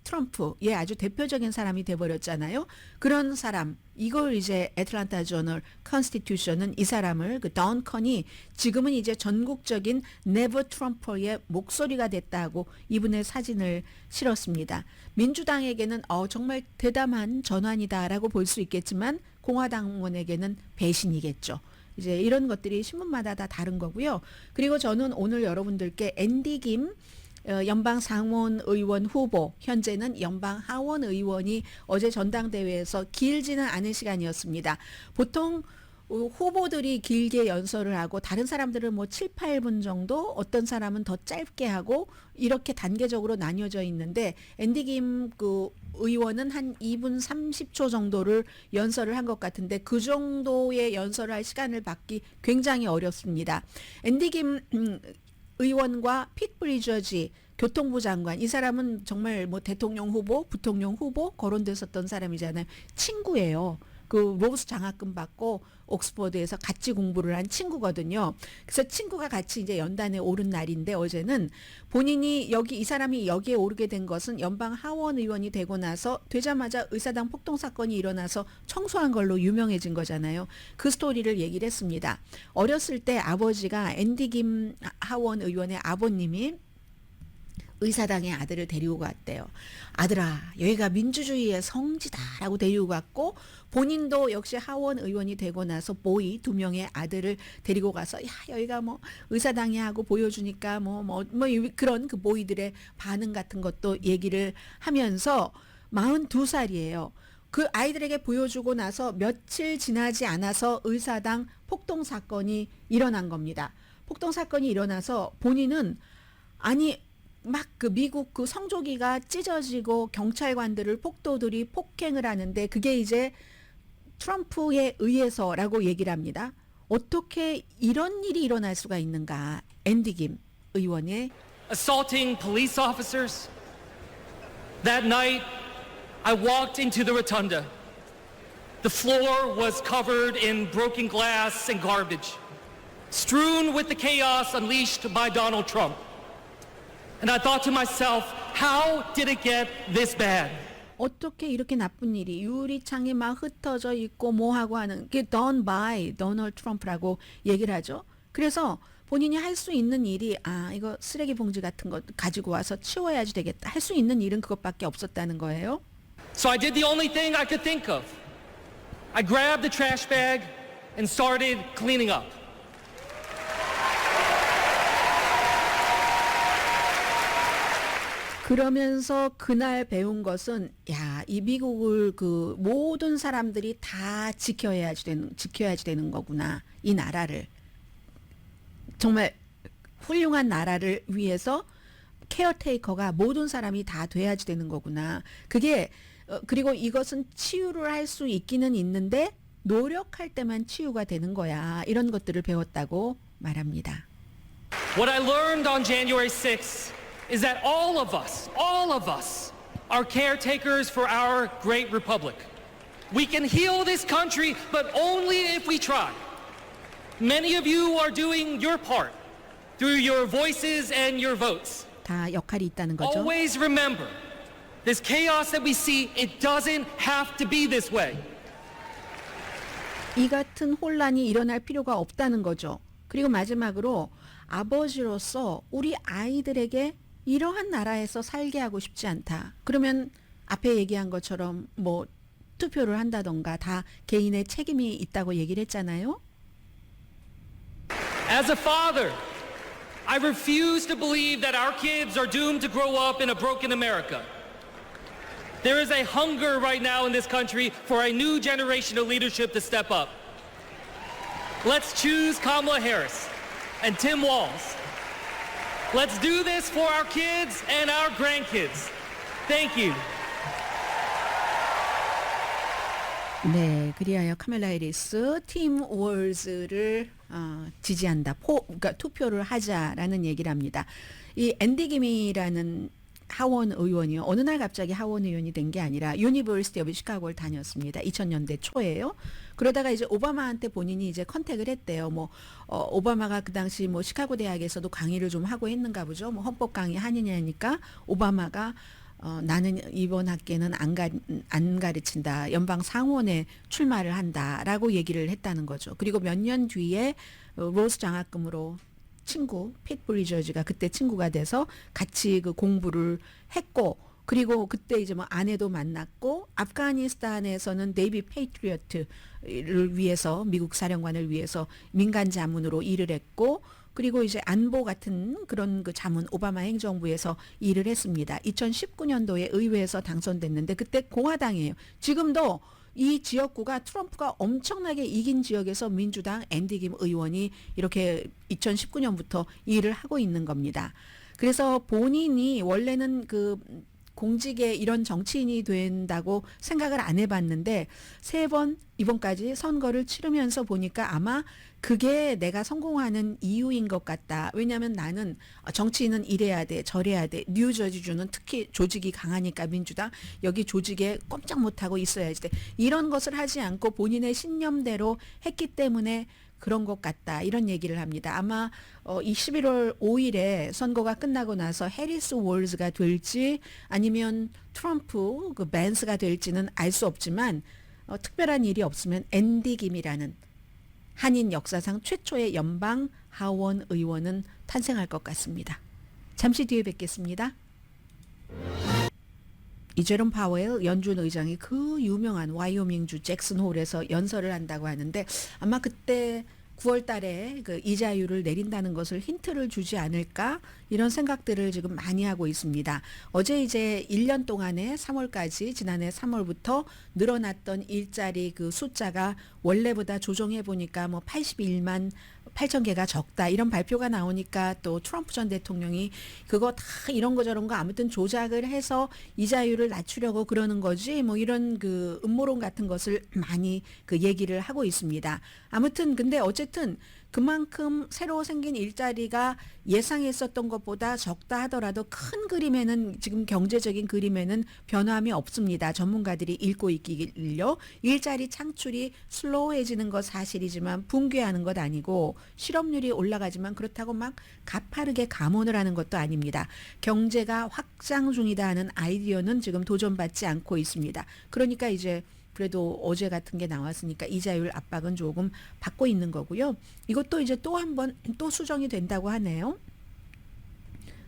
A: 트럼프 예 아주 대표적인 사람이 돼버렸잖아요. 그런 사람 이걸 이제 애틀란타 저널 컨스티튜션은 이 사람을 그 던컨이 지금은 이제 전국적인 네버 트럼프의 목소리가 됐다고 이분의 사진을 실었습니다. 민주당에게는 정말 대담한 전환이다라고 볼 수 있겠지만 공화당원에게는 배신이겠죠. 이제 이런 것들이 신문마다 다 다른 거고요. 그리고 저는 오늘 여러분들께 앤디 김 연방 상원 의원 후보, 현재는 연방 하원 의원이 어제 전당대회에서 길지는 않은 시간이었습니다. 보통 후보들이 길게 연설을 하고 다른 사람들은 뭐 7, 8분 정도, 어떤 사람은 더 짧게 하고 이렇게 단계적으로 나뉘어져 있는데 앤디 김 그 의원은 한 2분 30초 정도를 연설을 한 것 같은데 그 정도의 연설을 할 시간을 받기 굉장히 어렵습니다. 앤디 김 의원과 핏 브리저지 교통부 장관 이 사람은 정말 뭐 대통령 후보, 부통령 후보 거론됐었던 사람이잖아요. 친구예요. 그 로스 장학금 받고 옥스퍼드에서 같이 공부를 한 친구거든요. 그래서 친구가 같이 이제 연단에 오른 날인데 어제는 본인이 이 사람이 여기에 오르게 된 것은 연방 하원 의원이 되고 나서 되자마자 의사당 폭동 사건이 일어나서 청소한 걸로 유명해진 거잖아요. 그 스토리를 얘기를 했습니다. 어렸을 때 아버지가 앤디 김 하원 의원의 아버님이 의사당의 아들을 데리고 갔대요. 아들아, 여기가 민주주의의 성지다라고 데리고 갔고 본인도 역시 하원 의원이 되고 나서 보이 2명의 아들을 데리고 가서 야 여기가 뭐 의사당이 하고 보여주니까 뭐 그런 그 보이들의 반응 같은 것도 얘기를 하면서 42살이에요. 그 아이들에게 보여주고 나서 며칠 지나지 않아서 의사당 폭동 사건이 일어난 겁니다. 폭동 사건이 일어나서 본인은 막 그 미국 그 성조기가 찢어지고 경찰관들을 폭도들이 폭행을 하는데 그게 이제 트럼프에 의해서라고 얘기를 합니다. 어떻게 이런 일이 일어날 수가 있는가? 앤디 김 의원의
E: assaulting police officers. That night, I walked into the rotunda. The floor was covered in broken glass and garbage, strewn with the chaos unleashed by Donald Trump. And I thought to myself, how did it get this bad?
A: 어떻게 이렇게 나쁜 일이 유리창에 막 흩어져 있고 뭐하고 하는 게 done by Donald Trump라고 얘기를 하죠. 그래서 본인이 할 수 있는 일이 이거 쓰레기 봉지 같은 거 가지고 와서 치워야지 되겠다. 할 수 있는 일은 그것밖에 없었다는 거예요.
E: So I did the only thing I could think of. I grabbed the trash bag and started cleaning up.
A: 그러면서 그날 배운 것은 이 미국을 그 모든 사람들이 다 지켜야지 되는 거구나. 이 나라를 정말 훌륭한 나라를 위해서 케어테이커가 모든 사람이 다 돼야지 되는 거구나. 그게 그리고 이것은 치유를 할 수 있기는 있는데 노력할 때만 치유가 되는 거야. 이런 것들을 배웠다고 말합니다.
E: What I learned on January 6th is that all of us are caretakers for our great republic. We can heal this country, but only if we try. Many of you are doing your part through your voices and your votes.
A: 다 역할이 있다는 거죠.
E: Always remember, this chaos that we see, it doesn't have to be this way.
A: 이 같은 혼란이 일어날 필요가 없다는 거죠. 그리고 마지막으로 아버지로서 우리 아이들에게 이러한 나라에서 살게 하고 싶지 않다. 그러면 앞에 얘기한 것처럼 뭐 투표를 한다던가 다 개인의 책임이 있다고 얘기를 했잖아요.
E: As a father, I refuse to believe that our kids are doomed to grow up in a broken America. There is a hunger right now in this country for a new generation of leadership to step up. Let's choose Kamala Harris and Tim Walz. Let's do this for our kids and our grandkids. Thank you.
A: 네, 그리하여 카멜라 해리스, 팀 월즈를 지지한다. 그러니까 투표를 하자라는 얘기를 합니다. 이 앤디 김이라는 하원 의원이요. 어느 날 갑자기 하원 의원이 된 게 아니라 유니버시티 오브 시카고를 다녔습니다. 2000년대 초에요. 그러다가 이제 오바마한테 본인이 이제 컨택을 했대요. 뭐 오바마가 그 당시 뭐 시카고 대학에서도 강의를 좀 하고 했는가 보죠. 뭐 헌법 강의 하느냐니까 오바마가 나는 이번 학기에는 안 가르친다. 연방 상원에 출마를 한다라고 얘기를 했다는 거죠. 그리고 몇 년 뒤에 로스 장학금으로 친구 핏 브리저즈가 그때 친구가 돼서 같이 그 공부를 했고, 그리고 그때 이제 뭐 아내도 만났고, 아프가니스탄에서는 네이비 페이트리어트를 위해서, 미국 사령관을 위해서 민간 자문으로 일을 했고, 그리고 이제 안보 같은 그런 그 자문 오바마 행정부에서 일을 했습니다. 2019년도에 의회에서 당선됐는데 그때 공화당이에요. 지금도 이 지역구가 트럼프가 엄청나게 이긴 지역에서 민주당 앤디 김 의원이 이렇게 2019년부터 일을 하고 있는 겁니다. 그래서 본인이 원래는 그 공직에 이런 정치인이 된다고 생각을 안 해봤는데 3번 이번까지 선거를 치르면서 보니까 아마 그게 내가 성공하는 이유인 것 같다. 왜냐하면 나는 정치인은 이래야 돼, 저래야 돼. 뉴저지주는 특히 조직이 강하니까 민주당 여기 조직에 꼼짝 못하고 있어야지 돼. 이런 것을 하지 않고 본인의 신념대로 했기 때문에 그런 것 같다. 이런 얘기를 합니다. 아마 이 11월 5일에 선거가 끝나고 나서 해리스 월즈가 될지 아니면 트럼프 그 벤스가 될지는 알 수 없지만 특별한 일이 없으면 앤디 김이라는 한인 역사상 최초의 연방 하원 의원은 탄생할 것 같습니다. 잠시 뒤에 뵙겠습니다. 이제롬 파웰 연준 의장이 그 유명한 와이오밍주 잭슨홀에서 연설을 한다고 하는데 아마 그때 9월 달에 그 이자율을 내린다는 것을 힌트를 주지 않을까 이런 생각들을 지금 많이 하고 있습니다. 어제 이제 1년 동안에 3월까지 지난해 3월부터 늘어났던 일자리 그 숫자가 원래보다 조정해 보니까 뭐 81만 8천 개가 적다 이런 발표가 나오니까 또 트럼프 전 대통령이 그거 다 이런 거 저런 거 아무튼 조작을 해서 이자율을 낮추려고 그러는 거지 뭐 이런 그 음모론 같은 것을 많이 그 얘기를 하고 있습니다. 아무튼 근데 어쨌든 그만큼 새로 생긴 일자리가 예상했었던 것보다 적다 하더라도 큰 그림에는 지금 경제적인 그림에는 변함이 없습니다. 전문가들이 읽고 있길요. 일자리 창출이 슬로우해지는 것 사실이지만 붕괴하는 것 아니고 실업률이 올라가지만 그렇다고 막 가파르게 감원을 하는 것도 아닙니다. 경제가 확장 중이다 하는 아이디어는 지금 도전받지 않고 있습니다. 그러니까 이제 그래도 어제 같은 게 나왔으니까 이자율 압박은 조금 받고 있는 거고요. 이것도 이제 또 한 번 또 수정이 된다고 하네요.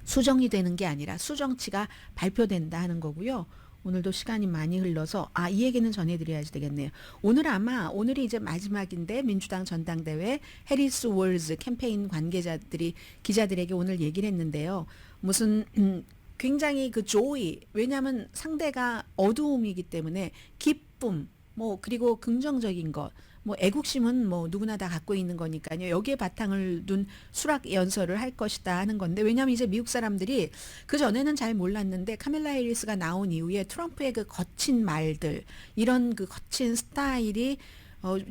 A: 수정이 되는 게 아니라 수정치가 발표된다 하는 거고요. 오늘도 시간이 많이 흘러서 이 얘기는 전해드려야지 되겠네요. 오늘이 이제 마지막인데 민주당 전당대회 해리스 월즈 캠페인 관계자들이 기자들에게 오늘 얘기를 했는데요. 무슨 굉장히 그 조이, 왜냐하면 상대가 어두움이기 때문에 기쁨, 뭐 그리고 긍정적인 것, 뭐 애국심은 뭐 누구나 다 갖고 있는 거니까요. 여기에 바탕을 둔 수락 연설을 할 것이다 하는 건데, 왜냐하면 이제 미국 사람들이 그 전에는 잘 몰랐는데 카밀라 해리스가 나온 이후에 트럼프의 그 거친 말들, 이런 그 거친 스타일이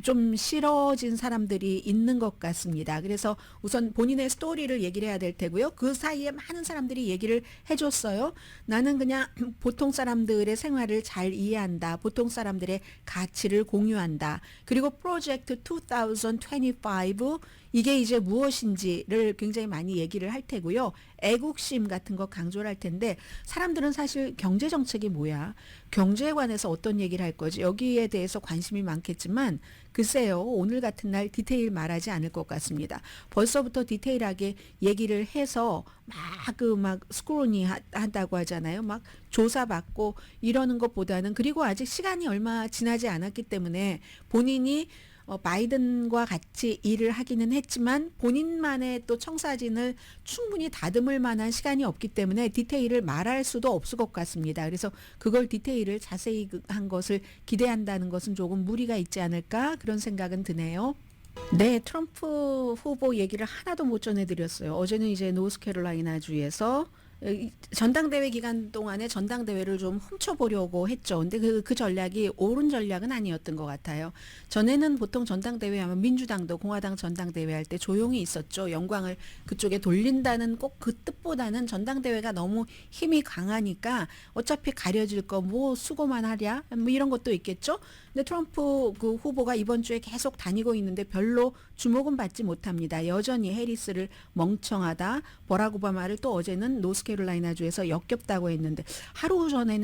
A: 좀 싫어진 사람들이 있는 것 같습니다. 그래서 우선 본인의 스토리를 얘기를 해야 될 테고요. 그 사이에 많은 사람들이 얘기를 해줬어요. 나는 그냥 보통 사람들의 생활을 잘 이해한다. 보통 사람들의 가치를 공유한다. 그리고 프로젝트 2025 이게 이제 무엇인지를 굉장히 많이 얘기를 할 테고요. 애국심 같은 거 강조를 할 텐데 사람들은 사실 경제 정책이 뭐야? 경제에 관해서 어떤 얘기를 할 거지? 여기에 대해서 관심이 많겠지만 글쎄요. 오늘 같은 날 디테일 말하지 않을 것 같습니다. 벌써부터 디테일하게 얘기를 해서 막 스크루니 한다고 하잖아요. 막 조사받고 이러는 것보다는, 그리고 아직 시간이 얼마 지나지 않았기 때문에 본인이 바이든과 같이 일을 하기는 했지만 본인만의 또 청사진을 충분히 다듬을 만한 시간이 없기 때문에 디테일을 말할 수도 없을 것 같습니다. 그래서 그걸 디테일을 자세히 한 것을 기대한다는 것은 조금 무리가 있지 않을까 그런 생각은 드네요. 네, 트럼프 후보 얘기를 하나도 못 전해드렸어요. 어제는 이제 노스캐롤라이나 주에서 전당대회 기간 동안에 전당대회를 좀 훔쳐보려고 했죠. 근데 그 전략이 옳은 전략은 아니었던 것 같아요. 전에는 보통 전당대회 하면 민주당도 공화당 전당대회 할 때 조용히 있었죠. 영광을 그쪽에 돌린다는 꼭 그 뜻보다는 전당대회가 너무 힘이 강하니까 어차피 가려질 거 뭐 수고만 하랴 뭐 이런 것도 있겠죠. 근데 트럼프 그 후보가 이번 주에 계속 다니고 있는데 별로 주목은 받지 못합니다. 여전히 해리스를 멍청하다. 버락 오바마를 또 어제는 노스캐롤라이나주에서 역겹다고 했는데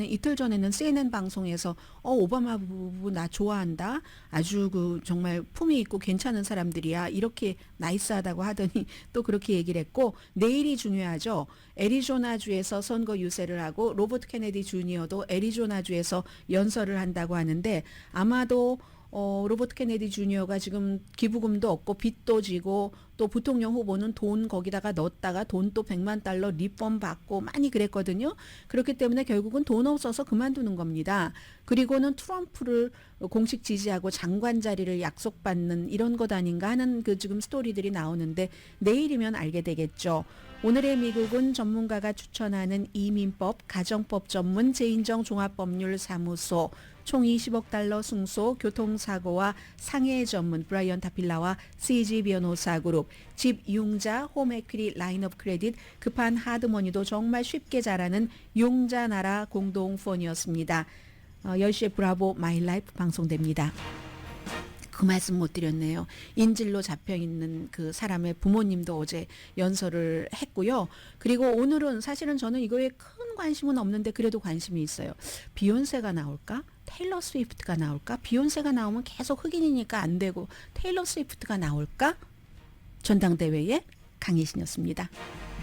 A: 이틀 전에는 CNN 방송에서 오바마 부부 나 좋아한다. 아주 그 정말 품위 있고 괜찮은 사람들이야. 이렇게 나이스하다고 하더니 또 그렇게 얘기를 했고 내일이 중요하죠. 애리조나주에서 선거 유세를 하고 로버트 케네디 주니어도 애리조나주에서 연설을 한다고 하는데 아마도 로버트 케네디 주니어가 지금 기부금도 없고 빚도 지고 또 부통령 후보는 돈 거기다가 넣었다가 돈 또 $100만 리펀 받고 많이 그랬거든요. 그렇기 때문에 결국은 돈 없어서 그만두는 겁니다. 그리고는 트럼프를 공식 지지하고 장관 자리를 약속받는 이런 것 아닌가 하는 그 지금 스토리들이 나오는데 내일이면 알게 되겠죠. 오늘의 미국은 전문가가 추천하는 이민법, 가정법 전문 제인정 종합법률사무소, 총 $20억 승소, 교통사고와 상해 전문 브라이언 타필라와 CG 변호사 그룹, 집 융자, 홈에퀴리 라인업 크레딧, 급한 하드머니도 정말 쉽게 잘하는 융자나라 공동폰이었습니다. 10시에 브라보 마이라이프 방송됩니다. 그 말씀 못 드렸네요. 인질로 잡혀있는 그 사람의 부모님도 어제 연설을 했고요. 그리고 오늘은 사실은 저는 이거에 큰 관심은 없는데 그래도 관심이 있어요. 비욘세가 나올까? 테일러 스위프트가 나올까? 비욘세가 나오면 계속 흑인이니까 안 되고 테일러 스위프트가 나올까? 전당대회에 강혜신이었습니다.